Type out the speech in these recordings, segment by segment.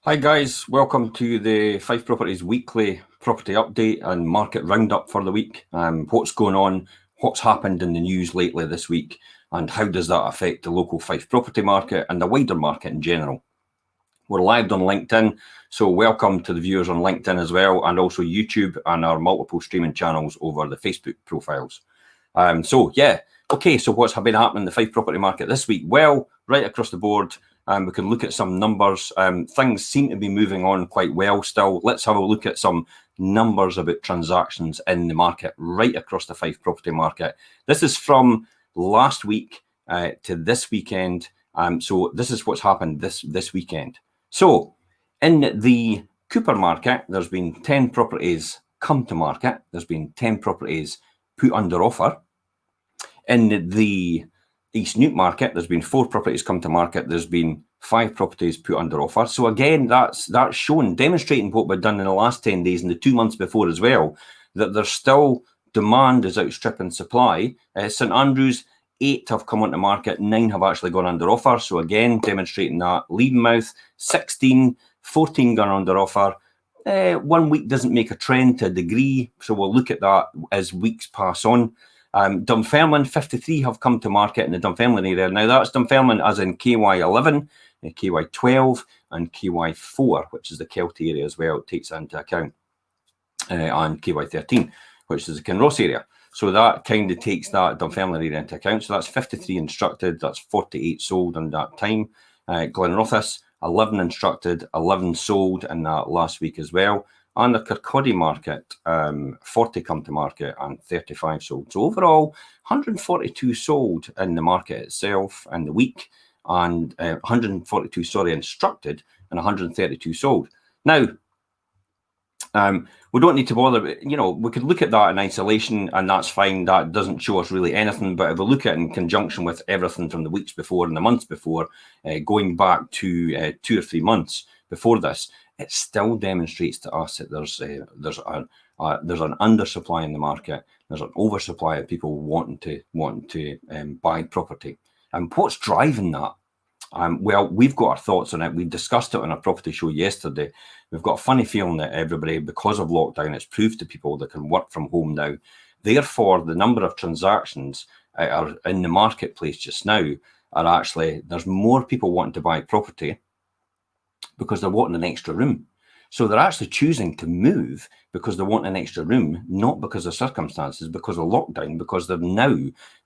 Hi guys, welcome to the Fife Properties weekly property update and market roundup for the week. What's going on, what's happened in the news lately this week, and how does that affect the local Fife property market and the wider market in general. We're live on LinkedIn, so welcome to the viewers on LinkedIn as well, and also YouTube and our multiple streaming channels over the Facebook profiles. So what's been happening in the Fife property market this week? Well, right across the board, we can look at some numbers. Things seem to be moving on quite well still. Let's have a look at some numbers about transactions in the market right across the Fife property market. This is from last week to this weekend. So this is what's happened this weekend. So in the Cooper market, there's been 10 properties come to market. There's been 10 properties put under offer. In the East Nuke market, there's been 4 properties come to market. There's been 5 properties put under offer. So again, that's shown, demonstrating what we've done in the last 10 days and the 2 months before as well, that there's still demand is outstripping supply. St Andrews, 8 have come onto the market, 9 have actually gone under offer. So again, demonstrating that. Leadenmouth, 16, 14 gone under offer. 1 week doesn't make a trend to a degree, so we'll look at that as weeks pass on. Dunfermline, 53 have come to market in the Dunfermline area. Now that's Dunfermline as in KY11, KY12 and KY4, which is the Kelty area as well, it takes that into account, and KY13, which is the Kinross area. So that kind of takes that Dunfermline area into account. So that's 53 instructed, that's 48 sold in that time. Glenrothes, 11 instructed, 11 sold in that last week as well. And the Kirkcaldy market, 40 come to market and 35 sold. So overall, 142 sold in the market itself in the week, and 142, instructed, and 132 sold. Now, we don't need to bother, we could look at that in isolation and that's fine. That doesn't show us really anything. But if we look at it in conjunction with everything from the weeks before and the months before, going back to 2 or 3 months before this, it still demonstrates to us that there's an undersupply in the market. There's an oversupply of people wanting to buy property. And what's driving that? Well, we've got our thoughts on it. We discussed it on a property show yesterday. We've got a funny feeling that everybody, because of lockdown, it's proved to people that can work from home now. Therefore, the number of transactions are in the marketplace just now are actually, there's more people wanting to buy property because they're wanting an extra room. So they're actually choosing to move because they want an extra room, not because of circumstances, because of lockdown, because they've now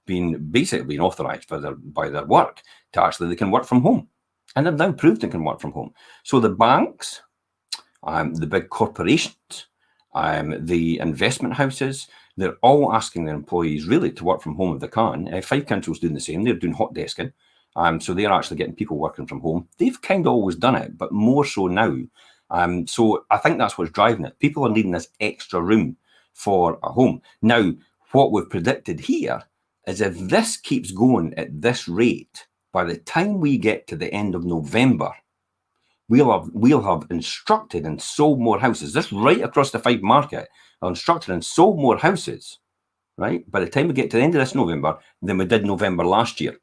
basically been authorised by their work to actually they can work from home. And they've now proved they can work from home. So the banks, the big corporations, the investment houses, they're all asking their employees really to work from home if they can. Fife Council's doing the same. They're doing hot desking. So they're actually getting people working from home. They've kind of always done it, but more so now. So I think that's what's driving it. People are needing this extra room for a home. Now, what we've predicted here is if this keeps going at this rate, by the time we get to the end of November, we'll have instructed and sold more houses. This right across the Fife market are instructed and sold more houses, right? By the time we get to the end of this November than we did November last year.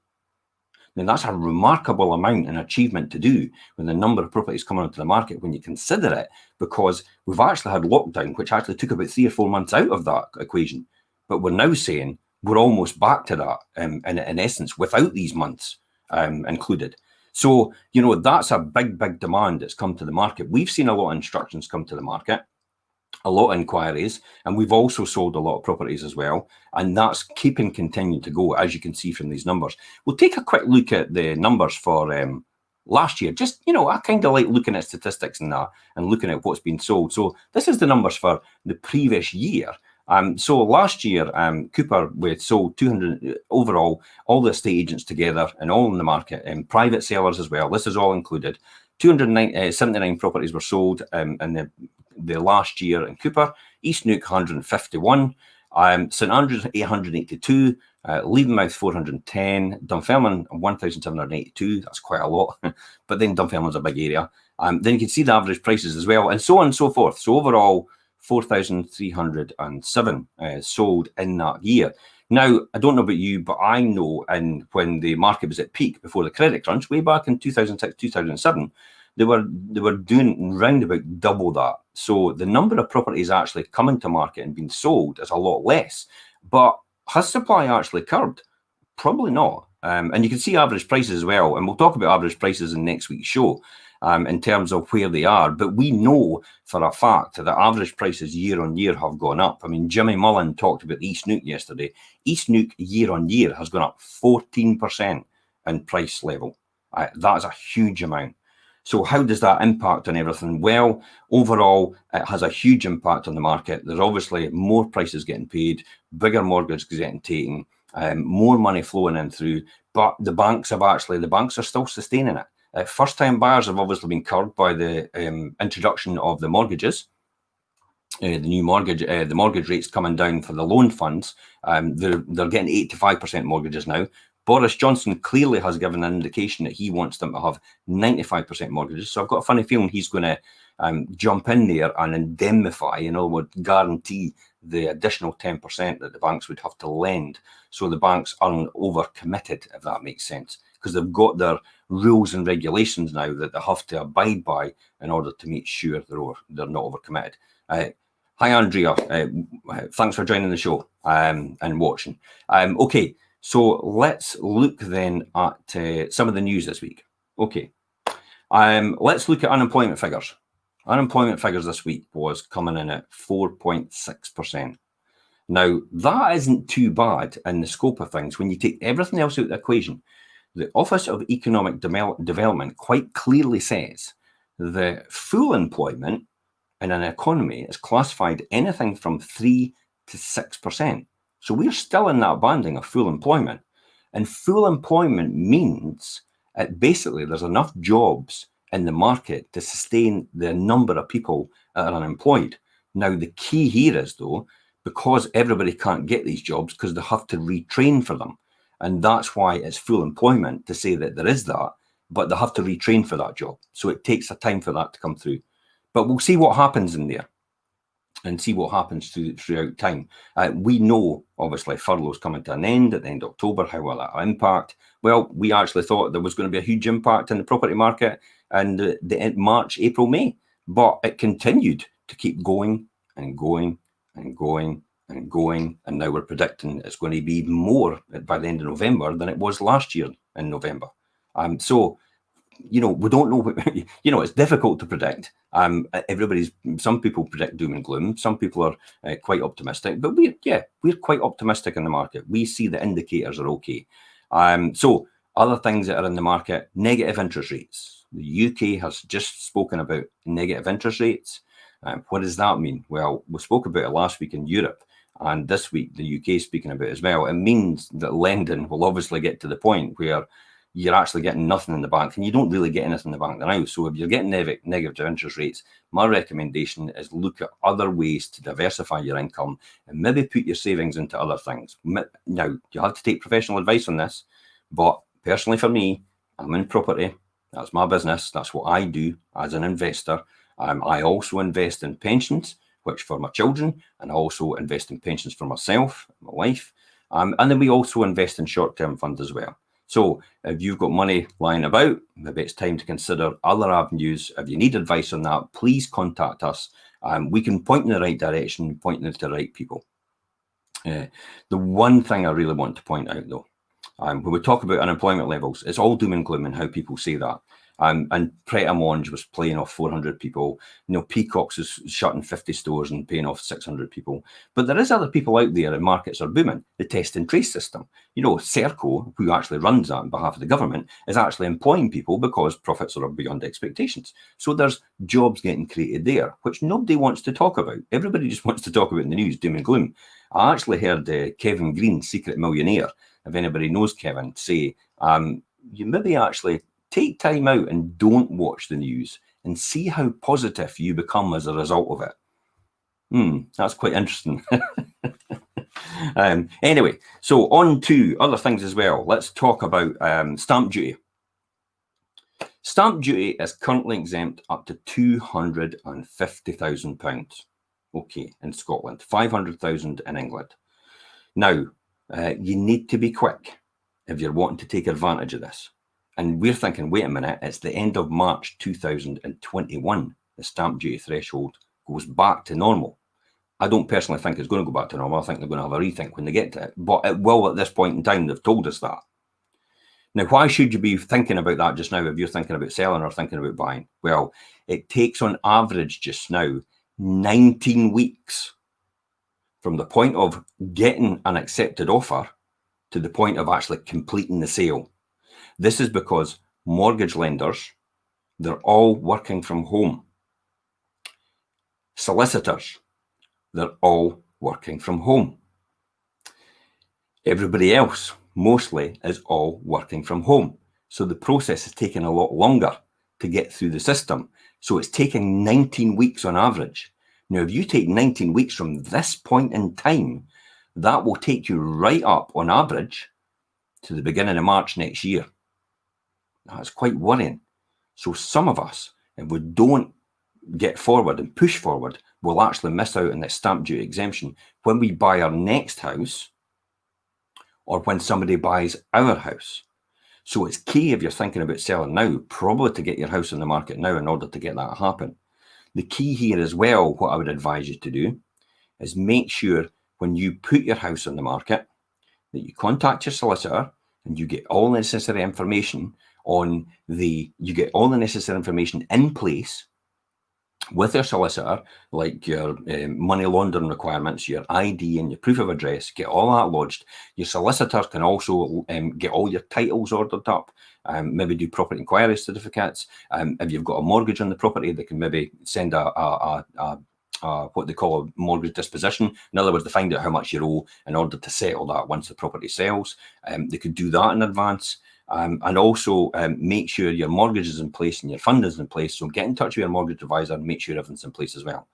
Now, that's a remarkable amount and achievement to do with the number of properties coming onto the market when you consider it, because we've actually had lockdown, which actually took about 3 or 4 months out of that equation. But we're now saying we're almost back to that in essence without these months included. So, that's a big demand that's come to the market. We've seen a lot of instructions come to the market, a lot of inquiries, and we've also sold a lot of properties as well, and that's continuing to go, as you can see from these numbers. We'll take a quick look at the numbers for last year. Just, I kind of like looking at statistics and that and looking at what's been sold. So this is the numbers for the previous year. So last year, Cooper, we sold 200 overall, all the estate agents together and all in the market, and private sellers as well. This is all included. 279 properties were sold in the last year in Cooper. East Nuke, 151. St Andrews, 882. Leadenmouth, 410. Dunfermline, 1,782. That's quite a lot. But then Dunfermline's a big area. Then you can see the average prices as well, and so on and so forth. So overall, 4,307 sold in that year. Now, I don't know about you, but I know when the market was at peak before the credit crunch, way back in 2006, 2007, they were doing round about double that. So the number of properties actually coming to market and being sold is a lot less. But has supply actually curbed? Probably not. And you can see average prices as well. And we'll talk about average prices in next week's show in terms of where they are. But we know for a fact that average prices year on year have gone up. I mean, Jimmy Mullen talked about East Neuk yesterday. East Neuk year on year has gone up 14% in price level. That is a huge amount. So how does that impact on everything? Well, overall, it has a huge impact on the market. There's obviously more prices getting paid, bigger mortgages getting taken, more money flowing in through, but the banks are still sustaining it. First-time buyers have obviously been curbed by the introduction of the mortgages. The new mortgage, the mortgage rates coming down for the loan funds. They're getting 85% mortgages now. Boris Johnson clearly has given an indication that he wants them to have 95% mortgages. So I've got a funny feeling he's going to jump in there and indemnify, would guarantee the additional 10% that the banks would have to lend. So the banks aren't overcommitted, if that makes sense, because they've got their rules and regulations now that they have to abide by in order to make sure they're not overcommitted. Hi, Andrea. Thanks for joining the show and watching. Okay. So let's look then at some of the news this week. Okay, let's look at unemployment figures. Unemployment figures this week was coming in at 4.6%. Now, that isn't too bad in the scope of things. When you take everything else out of the equation, the Office of Economic Development quite clearly says that full employment in an economy is classified anything from 3 to 6%. So we're still in that banding of full employment. And full employment means basically there's enough jobs in the market to sustain the number of people that are unemployed. Now, the key here is, though, because everybody can't get these jobs because they have to retrain for them. And that's why it's full employment to say that there is that, but they have to retrain for that job. So it takes a time for that to come through. But we'll see what happens in there and see what happens throughout time. We know, obviously, furlough's coming to an end at the end of October. How will that impact? Well, we actually thought there was going to be a huge impact in the property market in the end March, April, May. But it continued to keep going and going and going and going. And now we're predicting it's going to be even more by the end of November than it was last year in November. So we don't know. It's difficult to predict. Some people predict doom and gloom. Some people are quite optimistic, but we're quite optimistic in the market. We see the indicators are okay. So other things that are in the market, negative interest rates. The UK has just spoken about negative interest rates. What does that mean? Well, we spoke about it last week in Europe, and this week the UK is speaking about it as well. It means that lending will obviously get to the point where you're actually getting nothing in the bank, and you don't really get anything in the bank now. So if you're getting negative interest rates, my recommendation is look at other ways to diversify your income and maybe put your savings into other things. Now, you have to take professional advice on this, but personally for me, I'm in property. That's my business. That's what I do as an investor. I also invest in pensions, which for my children, and I also invest in pensions for myself, my wife, and then we also invest in short-term funds as well. So if you've got money lying about, maybe it's time to consider other avenues. If you need advice on that, please contact us. We can point in the right direction, point in to the right people. The one thing I really want to point out, though, when we talk about unemployment levels, it's all doom and gloom and how people say that. And Pret a Manger was playing off 400 people. Peacocks is shutting 50 stores and paying off 600 people. But there is other people out there and markets are booming. The test and trace system. Serco, who actually runs that on behalf of the government, is actually employing people because profits are beyond expectations. So there's jobs getting created there, which nobody wants to talk about. Everybody just wants to talk about in the news, doom and gloom. I actually heard Kevin Green, Secret Millionaire, if anybody knows Kevin, say, you maybe actually take time out and don't watch the news and see how positive you become as a result of it. That's quite interesting. Anyway, so on to other things as well. Let's talk about stamp duty. Stamp duty is currently exempt up to £250,000. Okay, in Scotland, 500,000 in England. Now, you need to be quick if you're wanting to take advantage of this. And we're thinking, wait a minute, it's the end of March 2021. The stamp duty threshold goes back to normal. I don't personally think it's going to go back to normal. I think they're going to have a rethink when they get to it. But it will at this point in time. They've told us that. Now, why should you be thinking about that just now if you're thinking about selling or thinking about buying? Well, it takes on average just now 19 weeks from the point of getting an accepted offer to the point of actually completing the sale. This is because mortgage lenders, they're all working from home. Solicitors, they're all working from home. Everybody else, mostly, is all working from home. So the process is taking a lot longer to get through the system. So it's taking 19 weeks on average. Now, if you take 19 weeks from this point in time, that will take you right up on average to the beginning of March next year. That's quite worrying. So some of us, if we don't get forward and push forward, will actually miss out on that stamp duty exemption when we buy our next house or when somebody buys our house. So it's key if you're thinking about selling now, probably to get your house on the market now in order to get that happen. The key here as well, what I would advise you to do, is make sure when you put your house on the market that you contact your solicitor and you get all the necessary information in place with your solicitor, like your money laundering requirements, your ID and your proof of address, get all that lodged. Your solicitor can also get all your titles ordered up, maybe do property inquiry certificates. If you've got a mortgage on the property, they can maybe send what they call a mortgage disposition. In other words, they find out how much you owe in order to settle that once the property sells. They could do that in advance. And also make sure your mortgage is in place and your fund is in place. So get in touch with your mortgage advisor and make sure everything's in place as well.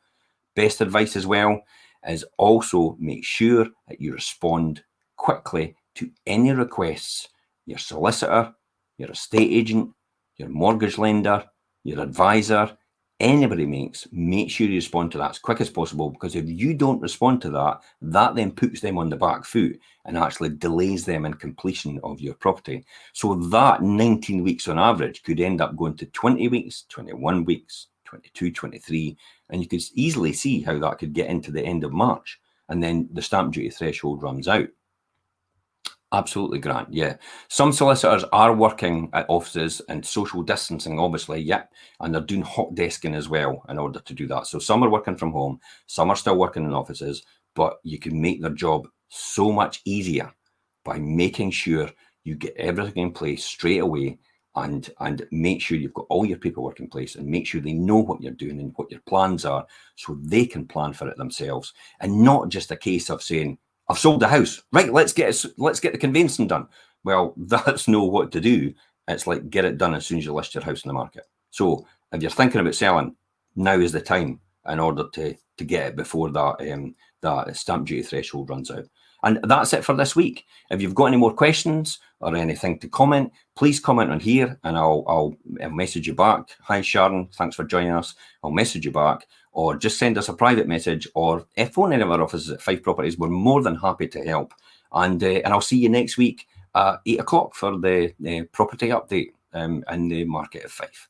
Best advice as well is also make sure that you respond quickly to any requests your solicitor, your estate agent, your mortgage lender, your advisor, anybody makes. Make sure you respond to that as quick as possible, because if you don't respond to that, that then puts them on the back foot and actually delays them in completion of your property. So that 19 weeks on average could end up going to 20 weeks, 21 weeks, 22, 23, and you could easily see how that could get into the end of March, and then the stamp duty threshold runs out. Absolutely grand, yeah. Some solicitors are working at offices and social distancing, obviously, yep, and they're doing hot desking as well in order to do that. So some are working from home, some are still working in offices, but you can make their job so much easier by making sure you get everything in place straight away and make sure you've got all your paperwork in place and make sure they know what you're doing and what your plans are so they can plan for it themselves, and not just a case of saying, I've sold the house, right, let's get the conveyancing done. Well, that's not what to do. It's like, get it done as soon as you list your house in the market. So if you're thinking about selling, now is the time in order to get it before that stamp duty threshold runs out. And that's it for this week. If you've got any more questions or anything to comment, please comment on here and I'll message you back. Hi, Sharon, thanks for joining us. I'll message you back, or just send us a private message, or phone any of our offices at Fife Properties. We're more than happy to help. And I'll see you next week at 8 o'clock for the property update in the market of Fife.